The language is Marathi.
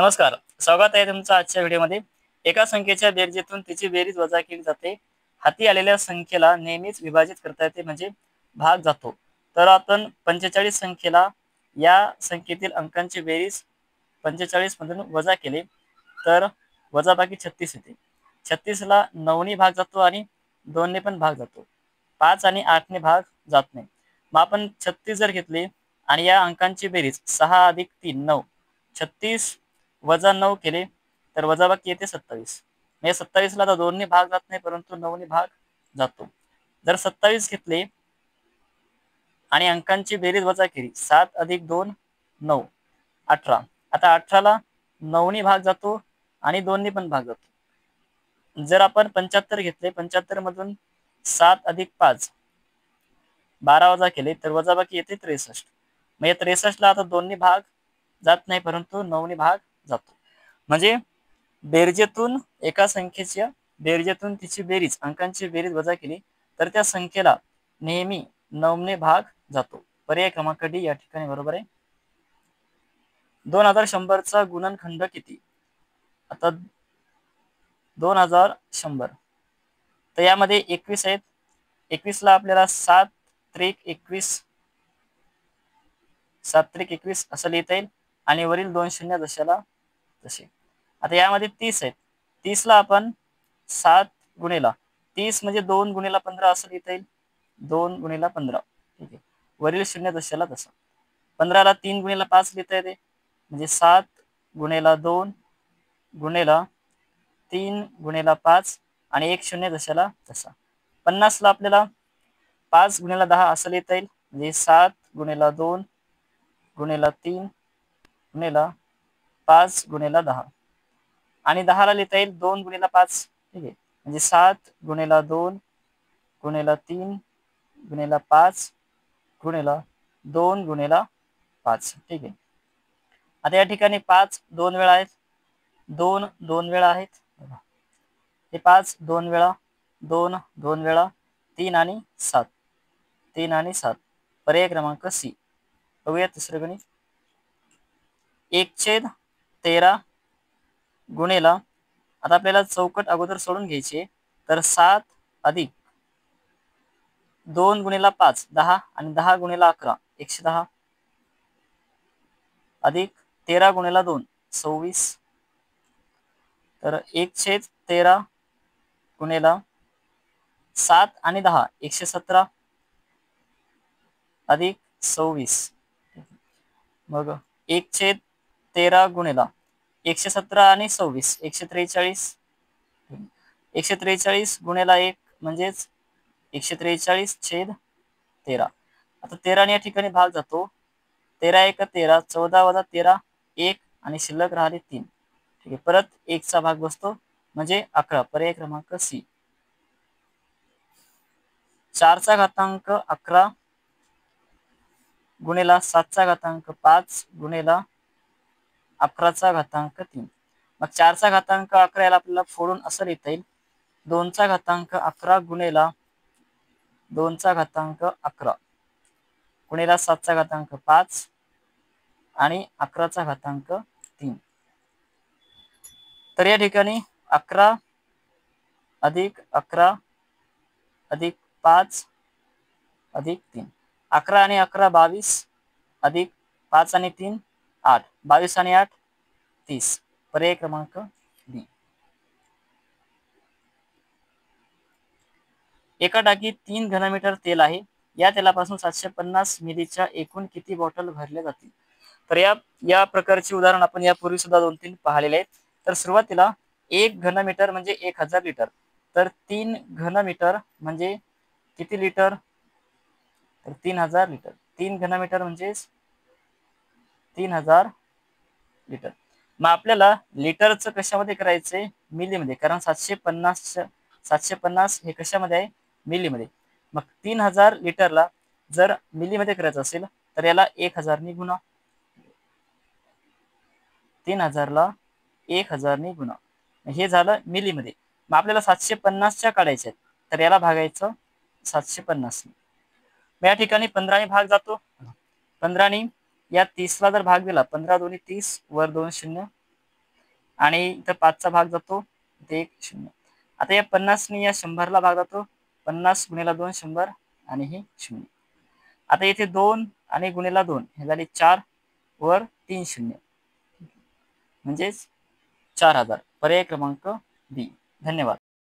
नमस्कार, स्वागत आहे तुमचं आजच्या व्हिडिओमध्ये। एका संख्येच्या बेरजेतून तिची बेरीज वजा केली जाते। हाती आलेल्या संख्येला नेहमीच विभाजित करता येते म्हणजे भाग जातो। तर आपण 45 संख्येला या संख्येतील अंकांची बेरीज 45 मधून वजा केले तर वजाबाकी 36 येते। 36 ला 9 ने भाग जातो आणि 2 ने पण भाग जातो। 5 आणि 8 ने भाग जात नाही। मग आपण 36 जर घेतले आणि या अंकांची बेरीज 6 अधिक 3 9, 36 वजा 9 केले तर वजाबाकी येते 27। म्हणजे 27 ला 2 ने भाग जात नाही परंतु 9 ने भाग जातो। जर 27 घेतले आणि अंकांची बेरीज वजा केली 7 अधिक 2 9 18। आता 18 ला 9 ने भाग जातो आणि 2 ने पण भाग जातो। जर आपण 75 घेतले, 75 मधून 7 अधिक 5 12 वजा केले तर वजाबाकी येते 63। म्हणजे 63 ला आता 2 ने भाग जात नाही परंतु 9 ने भाग जातो। म्हणजे बेरजेतून एका संख्येच्या बेरजेतून तिची बेरीज अंकांची बेरीज वजा केली तर त्या संख्येला नेहमी 9 ने भाग जातो। पर्याय क्रमांक डी या ठिकाणी बरोबर आहे। 2100 चा गुणनखंड किती? आता 2100 तर यामध्ये 21 आहेत। 21 ला आपल्याला 7 त्रिक 21 7 त्रिक 21 असं लिहिता येईल आणि वरील 2 शून्य जशाला तसे। आता यामध्ये 30 आहेत। 30 ला आपण 7 गुणिला 30 म्हणजे 2 गुणिला 15 असं लिहिता येईल। 2 गुणिला 15 ठीक आहे। वरील शून्य जशाला तसा। 15 ला 3 गुणिला 5 लिहिता येते म्हणजे 7 गुणिला 2 गुणिला 3 गुणिला 5 आणि 1 शून्य जशाला तसा। 50 ला आपल्याला 5 गुणिला 10 असं लिहिता येईल म्हणजे 7 गुणिला 2 गुणिला 3 गुणिला 5 गुणिला 10 आणि 10 ला लिहिता येईल 2 गुणिला 5 ठीक आहे। म्हणजे 7 गुणिला 2 गुणिला 3 गुणिला 5 गुणिला 2 गुणिला 5 ठीक आहे। आता या ठिकाणी 5 2 वेळा आहेत, 2 2 वेळा आहेत, हे 5 2 वेळा, 2 2 वेळा, 3 आणि 7 3 आणि 7 पर्याय क्रमांक सी। बघूया तिसरं गणित। 1/13 गुणिला आता आपल्याला चौकट अगोदर सोडून घ्यायची तर 7 अधिक 2 गुणिला 5 10 आणि 10 गुणिला 11 110 अधिक 13 गुणिला 2 26 तर 1/13 गुणिला 7 आणि 10 117 अधिक 26 मग 1/13 गुणिला 117 आणि 26 143 143 गुणिला 1 म्हणजेच 143/13। आता 13 ने या ठिकाणी भाग जातो। 13 1 13 14 वजा 13 1 आणि शिल्लक राहिले 3 ठीक आहे। परत 1 चा भाग बसतो म्हणजे 11 पर्याय क्रमांक सी। 4 चा घातांक 11 गुणिला 7 चा घातांक 5 गुणिला 11 चा घातांक 3। मग 4 चा घातांक 11 याला आपल्याला फोडून असं लिहिता येईल 2 चा घातांक 11 गुणिला 2 चा घातांक 11 गुणिला 7 चा घातांक 5 आणि 11 चा घातांक 3। तर या ठिकाणी 11 अधिक 11 अधिक 5 अधिक 3 11 आणि 11 22 अधिक 5 आणि 3 8 22 आणि 8 30 पर्याय क्रमांक डी। एका टाकीत 3 घनमीटर तेल आहे। या तेलापासून 750 मिलीच्या एकूण किती बॉटल भरल्या जातील? तर या प्रकारचे उदाहरण आपण यापूर्वी सुद्धा 2-3 पाहिलेले आहेत। तर सुरुवातीला 1 घनमीटर म्हणजे 1000 लिटर, तर 3 घनमीटर म्हणजे किती लिटर? तर 3000 लिटर। 3 घनमीटर म्हणजे 3000 लिटर। मग आपल्याला लिटरचं कशामध्ये करायचंय? मिलीमध्ये, कारण 750 हे कशामध्ये आहे? मिलीमध्ये। मग 3000 लिटरला जर मिलीमध्ये करायचं असेल तर याला 1000 ने गुणा, 3000 ला 1000 ने गुणा, हे झालं मिलीमध्ये। मग आपल्याला 750च्या काढायच्या आहेत तर याला भागायचं 750 ने। मग या ठिकाणी 15 ने भाग जातो। 15 ने या 30 ला जर भाग दिला 15 दोन्ही 30 वर 2 शून्य आणि इथं 5चा भाग जातो, इथे 1 0. आता या 50ने या 100ला भाग जातो, 50 गुणिला 2 100 आणि हे 0. आता इथे 2 आणि गुणिला 2 हे झाले 4 वर 3 0, म्हणजेच 4000. पर्याय क्रमांक बी. धन्यवाद.